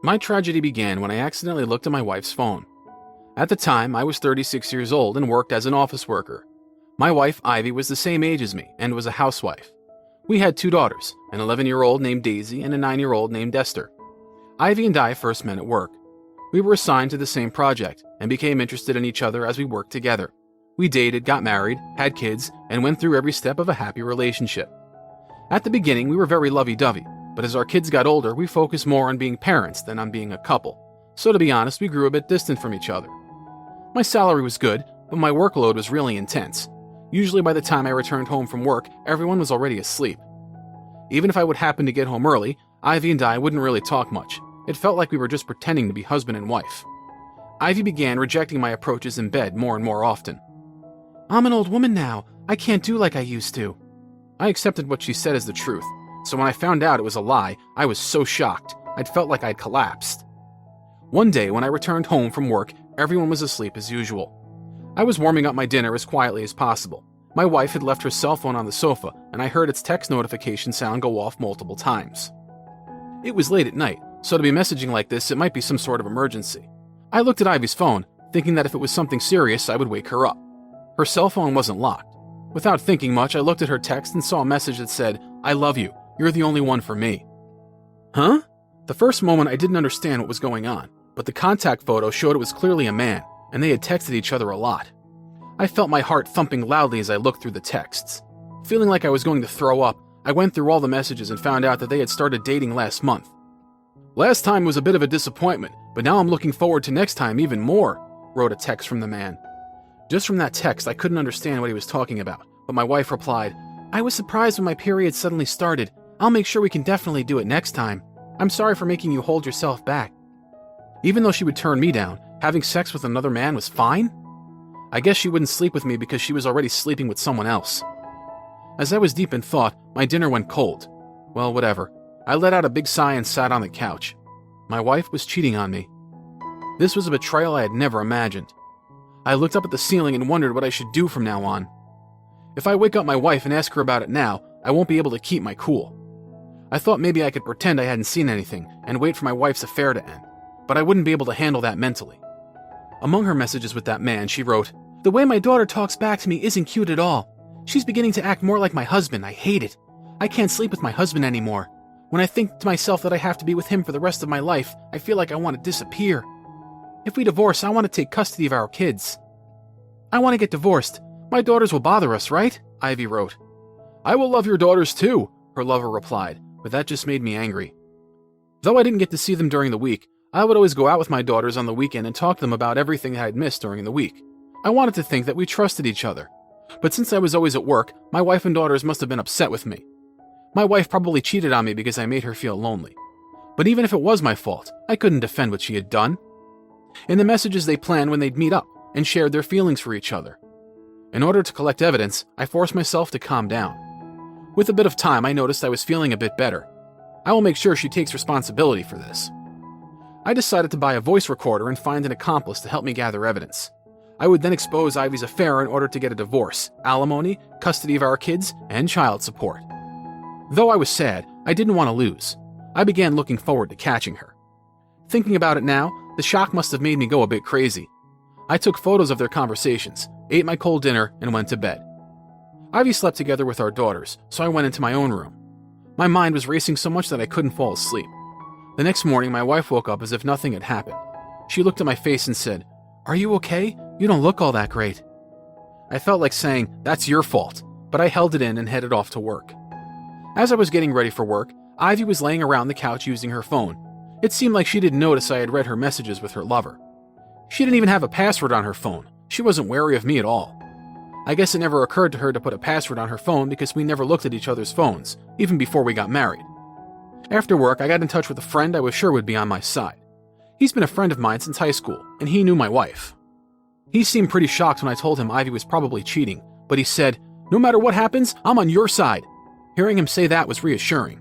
My tragedy began when I accidentally looked at my wife's phone. At the time, I was 36 years old and worked as an office worker. My wife, Ivy, was the same age as me and was a housewife. We had 2 daughters, an 11-year-old named Daisy and a 9-year-old named Esther. Ivy and I first met at work. We were assigned to the same project and became interested in each other as we worked together. We dated, got married, had kids, and went through every step of a happy relationship. At the beginning, we were very lovey-dovey, but as our kids got older, we focused more on being parents than on being a couple. So to be honest, we grew a bit distant from each other. My salary was good, but my workload was really intense. Usually by the time I returned home from work, everyone was already asleep. Even if I would happen to get home early, Ivy and I wouldn't really talk much. It felt like we were just pretending to be husband and wife. Ivy began rejecting my approaches in bed more and more often. "I'm an old woman now. I can't do like I used to." I accepted what she said as the truth, so when I found out it was a lie, I was so shocked. I'd felt like I'd collapsed. One day, when I returned home from work, everyone was asleep as usual. I was warming up my dinner as quietly as possible. My wife had left her cell phone on the sofa, and I heard its text notification sound go off multiple times. It was late at night, so to be messaging like this, it might be some sort of emergency. I looked at Ivy's phone, thinking that if it was something serious, I would wake her up. Her cell phone wasn't locked. Without thinking much, I looked at her text and saw a message that said, "I love you. You're the only one for me." Huh? The first moment I didn't understand what was going on, but the contact photo showed it was clearly a man, and they had texted each other a lot. I felt my heart thumping loudly as I looked through the texts. Feeling like I was going to throw up, I went through all the messages and found out that they had started dating last month. "Last time was a bit of a disappointment, but now I'm looking forward to next time even more," wrote a text from the man. Just from that text, I couldn't understand what he was talking about, but my wife replied, "I was surprised when my period suddenly started. I'll make sure we can definitely do it next time. I'm sorry for making you hold yourself back." Even though she would turn me down, having sex with another man was fine? I guess she wouldn't sleep with me because she was already sleeping with someone else. As I was deep in thought, my dinner went cold. Well, whatever. I let out a big sigh and sat on the couch. My wife was cheating on me. This was a betrayal I had never imagined. I looked up at the ceiling and wondered what I should do from now on. If I wake up my wife and ask her about it now, I won't be able to keep my cool. I thought maybe I could pretend I hadn't seen anything and wait for my wife's affair to end, but I wouldn't be able to handle that mentally. Among her messages with that man, she wrote, "The way my daughter talks back to me isn't cute at all. She's beginning to act more like my husband. I hate it. I can't sleep with my husband anymore. When I think to myself that I have to be with him for the rest of my life, I feel like I want to disappear. If we divorce, I want to take custody of our kids. I want to get divorced. My daughters will bother us, right?" Ivy wrote. "I will love your daughters too," her lover replied, but that just made me angry. Though I didn't get to see them during the week, I would always go out with my daughters on the weekend and talk to them about everything I had missed during the week. I wanted to think that we trusted each other. But since I was always at work, my wife and daughters must have been upset with me. My wife probably cheated on me because I made her feel lonely. But even if it was my fault, I couldn't defend what she had done. In the messages, they planned when they'd meet up and shared their feelings for each other. In order to collect evidence, I forced myself to calm down. With a bit of time, I noticed I was feeling a bit better. I will make sure she takes responsibility for this. I decided to buy a voice recorder and find an accomplice to help me gather evidence. I would then expose Ivy's affair in order to get a divorce, alimony, custody of our kids, and child support. Though I was sad, I didn't want to lose. I began looking forward to catching her. Thinking about it now, the shock must have made me go a bit crazy. I took photos of their conversations, ate my cold dinner, and went to bed. Ivy slept together with our daughters, so I went into my own room. My mind was racing so much that I couldn't fall asleep. The next morning, my wife woke up as if nothing had happened. She looked at my face and said, "Are you okay? You don't look all that great." I felt like saying, "That's your fault," but I held it in and headed off to work. As I was getting ready for work, Ivy was laying around the couch using her phone. It seemed like she didn't notice I had read her messages with her lover. She didn't even have a password on her phone. She wasn't wary of me at all. I guess it never occurred to her to put a password on her phone because we never looked at each other's phones, even before we got married. After work, I got in touch with a friend I was sure would be on my side. He's been a friend of mine since high school, and he knew my wife. He seemed pretty shocked when I told him Ivy was probably cheating, but he said, "No matter what happens, I'm on your side." Hearing him say that was reassuring.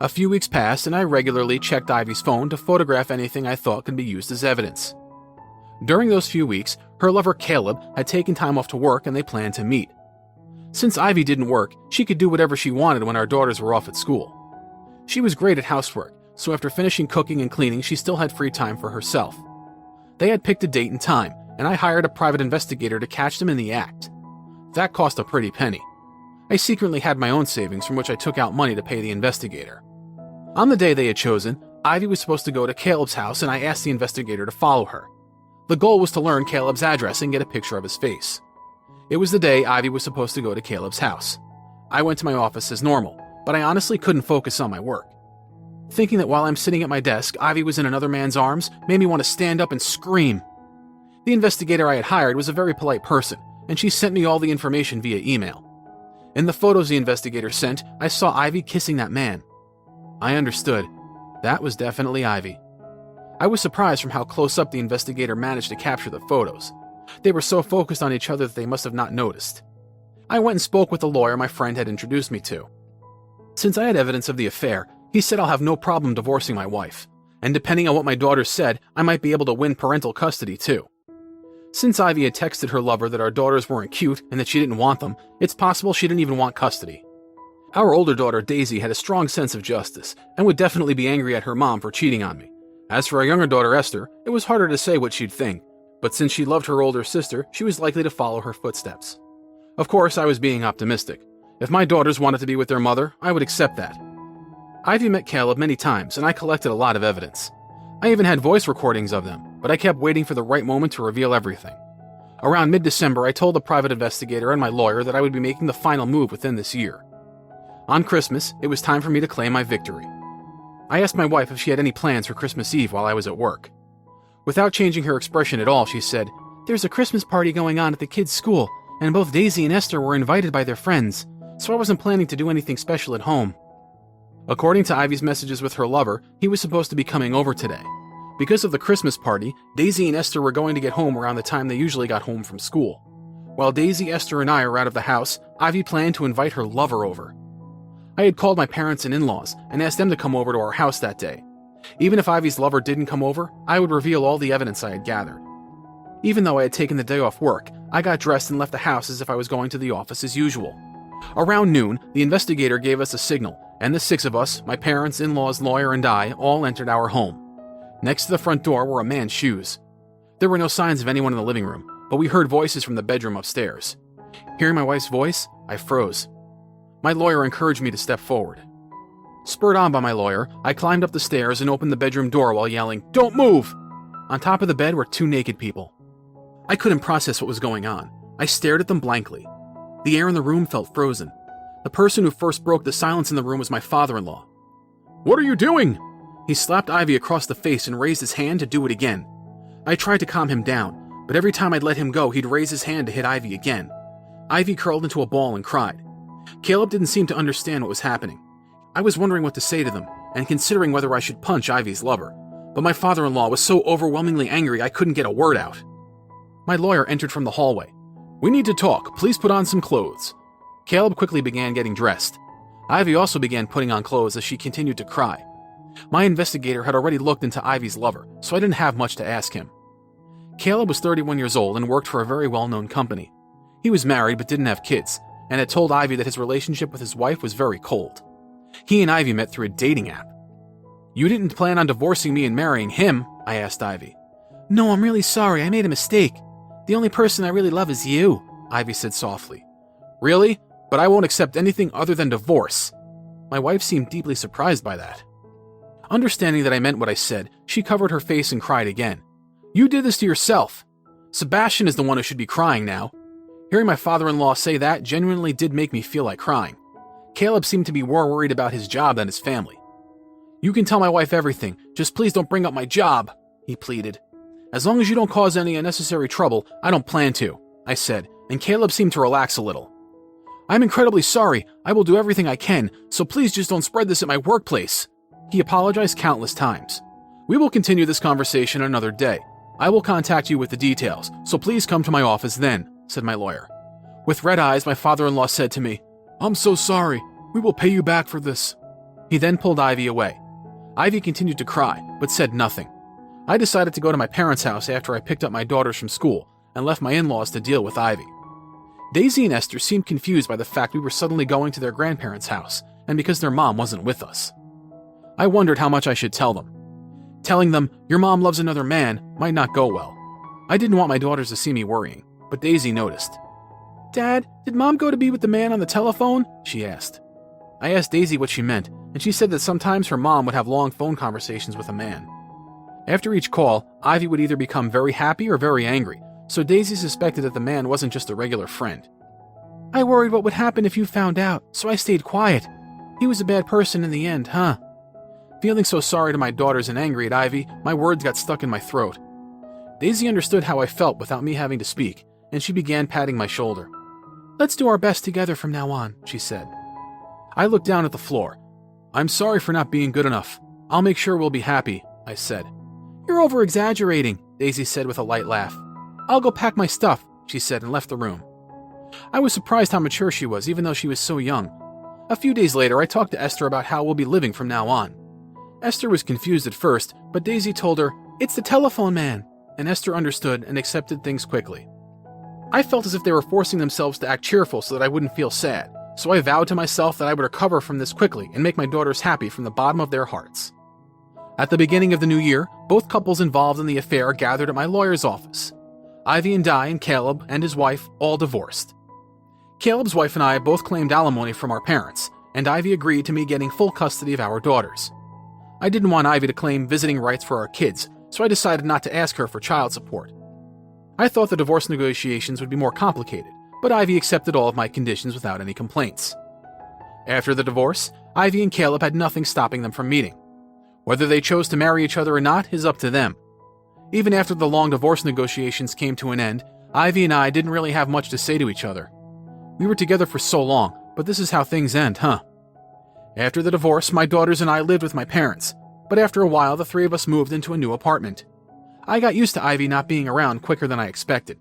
A few weeks passed, and I regularly checked Ivy's phone to photograph anything I thought could be used as evidence. During those few weeks, her lover Caleb had taken time off to work and they planned to meet. Since Ivy didn't work, she could do whatever she wanted when our daughters were off at school. She was great at housework, so after finishing cooking and cleaning, she still had free time for herself. They had picked a date and time, and I hired a private investigator to catch them in the act. That cost a pretty penny. I secretly had my own savings from which I took out money to pay the investigator. On the day they had chosen, Ivy was supposed to go to Caleb's house, and I asked the investigator to follow her. The goal was to learn Caleb's address and get a picture of his face. It was the day Ivy was supposed to go to Caleb's house. I went to my office as normal, but I honestly couldn't focus on my work. Thinking that while I'm sitting at my desk, Ivy was in another man's arms made me want to stand up and scream. The investigator I had hired was a very polite person, and she sent me all the information via email. In the photos the investigator sent, I saw Ivy kissing that man. I understood. That was definitely Ivy. I was surprised from how close up the investigator managed to capture the photos. They were so focused on each other that they must have not noticed. I went and spoke with the lawyer my friend had introduced me to. Since I had evidence of the affair, he said I'll have no problem divorcing my wife, and depending on what my daughter said, I might be able to win parental custody too. Since Ivy had texted her lover that our daughters weren't cute and that she didn't want them, it's possible she didn't even want custody. Our older daughter, Daisy, had a strong sense of justice and would definitely be angry at her mom for cheating on me. As for our younger daughter, Esther, it was harder to say what she'd think, but since she loved her older sister, she was likely to follow her footsteps. Of course, I was being optimistic. If my daughters wanted to be with their mother, I would accept that. Ivy met Caleb many times, and I collected a lot of evidence. I even had voice recordings of them, but I kept waiting for the right moment to reveal everything. Around mid-December, I told the private investigator and my lawyer that I would be making the final move within this year. On Christmas, it was time for me to claim my victory. I asked my wife if she had any plans for Christmas Eve while I was at work. Without changing her expression at all, she said, "There's a Christmas party going on at the kids' school, and both Daisy and Esther were invited by their friends, so I wasn't planning to do anything special at home." According to Ivy's messages with her lover, he was supposed to be coming over today. Because of the Christmas party, Daisy and Esther were going to get home around the time they usually got home from school. While Daisy, Esther, and I were out of the house, Ivy planned to invite her lover over. I had called my parents and in-laws and asked them to come over to our house that day. Even if Ivy's lover didn't come over, I would reveal all the evidence I had gathered. Even though I had taken the day off work, I got dressed and left the house as if I was going to the office as usual. Around noon, the investigator gave us a signal, and the six of us, my parents, in-laws, lawyer, and I, all entered our home. Next to the front door were a man's shoes. There were no signs of anyone in the living room, but we heard voices from the bedroom upstairs. Hearing my wife's voice, I froze. My lawyer encouraged me to step forward. Spurred on by my lawyer, I climbed up the stairs and opened the bedroom door while yelling, "Don't move!" On top of the bed were two naked people. I couldn't process what was going on. I stared at them blankly. The air in the room felt frozen. The person who first broke the silence in the room was my father-in-law. "What are you doing?" He slapped Ivy across the face and raised his hand to do it again. I tried to calm him down, but every time I'd let him go, he'd raise his hand to hit Ivy again. Ivy curled into a ball and cried. Caleb didn't seem to understand what was happening. I was wondering what to say to them, and considering whether I should punch Ivy's lover, but my father-in-law was so overwhelmingly angry I couldn't get a word out. My lawyer entered from the hallway. "We need to talk. Please put on some clothes." Caleb quickly began getting dressed. Ivy also began putting on clothes as she continued to cry. My investigator had already looked into Ivy's lover, so I didn't have much to ask him. Caleb was 31 years old and worked for a very well-known company. He was married but didn't have kids, and had told Ivy that his relationship with his wife was very cold. He and Ivy met through a dating app. "You didn't plan on divorcing me and marrying him?" I asked Ivy. "No, I'm really sorry. I made a mistake. The only person I really love is you," Ivy said softly. "Really? But I won't accept anything other than divorce." My wife seemed deeply surprised by that. Understanding that I meant what I said, she covered her face and cried again. "You did this to yourself. Sebastian is the one who should be crying now." Hearing my father-in-law say that genuinely did make me feel like crying. Caleb seemed to be more worried about his job than his family. "You can tell my wife everything, just please don't bring up my job," he pleaded. "As long as you don't cause any unnecessary trouble, I don't plan to," I said, and Caleb seemed to relax a little. "I'm incredibly sorry. I will do everything I can, so please just don't spread this at my workplace." He apologized countless times. "We will continue this conversation another day. I will contact you with the details, so please come to my office then," said my lawyer. With red eyes, my father-in-law said to me, "I'm so sorry. We will pay you back for this." He then pulled Ivy away. Ivy continued to cry, but said nothing. I decided to go to my parents' house after I picked up my daughters from school and left my in-laws to deal with Ivy. Daisy and Esther seemed confused by the fact we were suddenly going to their grandparents' house, and because their mom wasn't with us. I wondered how much I should tell them. Telling them, "Your mom loves another man," might not go well. I didn't want my daughters to see me worrying, but Daisy noticed. "Dad, did Mom go to be with the man on the telephone?" she asked. I asked Daisy what she meant, and she said that sometimes her mom would have long phone conversations with a man. After each call, Ivy would either become very happy or very angry, so Daisy suspected that the man wasn't just a regular friend. "I worried what would happen if you found out, so I stayed quiet. He was a bad person in the end, huh?" Feeling so sorry to my daughters and angry at Ivy, my words got stuck in my throat. Daisy understood how I felt without me having to speak, and she began patting my shoulder. "Let's do our best together from now on," she said. I looked down at the floor. "I'm sorry for not being good enough. I'll make sure we'll be happy," I said. "You're over-exaggerating," Daisy said with a light laugh. "I'll go pack my stuff," she said and left the room. I was surprised how mature she was, even though she was so young. A few days later, I talked to Esther about how we'll be living from now on. Esther was confused at first, but Daisy told her, "It's the telephone man," and Esther understood and accepted things quickly. I felt as if they were forcing themselves to act cheerful so that I wouldn't feel sad, so I vowed to myself that I would recover from this quickly and make my daughters happy from the bottom of their hearts. At the beginning of the new year, both couples involved in the affair gathered at my lawyer's office. Ivy and Di and Caleb and his wife all divorced. Caleb's wife and I both claimed alimony from our parents, and Ivy agreed to me getting full custody of our daughters. I didn't want Ivy to claim visiting rights for our kids, so I decided not to ask her for child support. I thought the divorce negotiations would be more complicated, but Ivy accepted all of my conditions without any complaints. After the divorce, Ivy and Caleb had nothing stopping them from meeting. Whether they chose to marry each other or not is up to them. Even after the long divorce negotiations came to an end, Ivy and I didn't really have much to say to each other. We were together for so long, but this is how things end, huh? After the divorce, my daughters and I lived with my parents, but after a while the three of us moved into a new apartment. I got used to Ivy not being around quicker than I expected.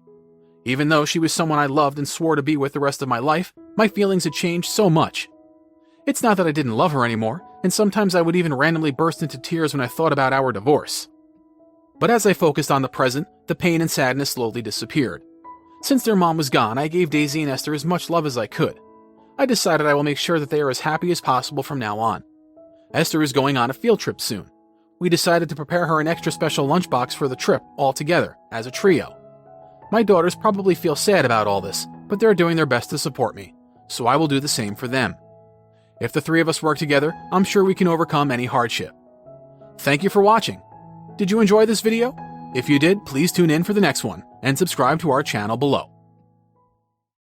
Even though she was someone I loved and swore to be with the rest of my life, my feelings had changed so much. It's not that I didn't love her anymore, and sometimes I would even randomly burst into tears when I thought about our divorce. But as I focused on the present, the pain and sadness slowly disappeared. Since their mom was gone, I gave Daisy and Esther as much love as I could. I decided I will make sure that they are as happy as possible from now on. Esther is going on a field trip soon. We decided to prepare her an extra special lunchbox for the trip all together, as a trio. My daughters probably feel sad about all this, but they're doing their best to support me, so I will do the same for them. If the three of us work together, I'm sure we can overcome any hardship. Thank you for watching. Did you enjoy this video? If you did, please tune in for the next one, and subscribe to our channel below.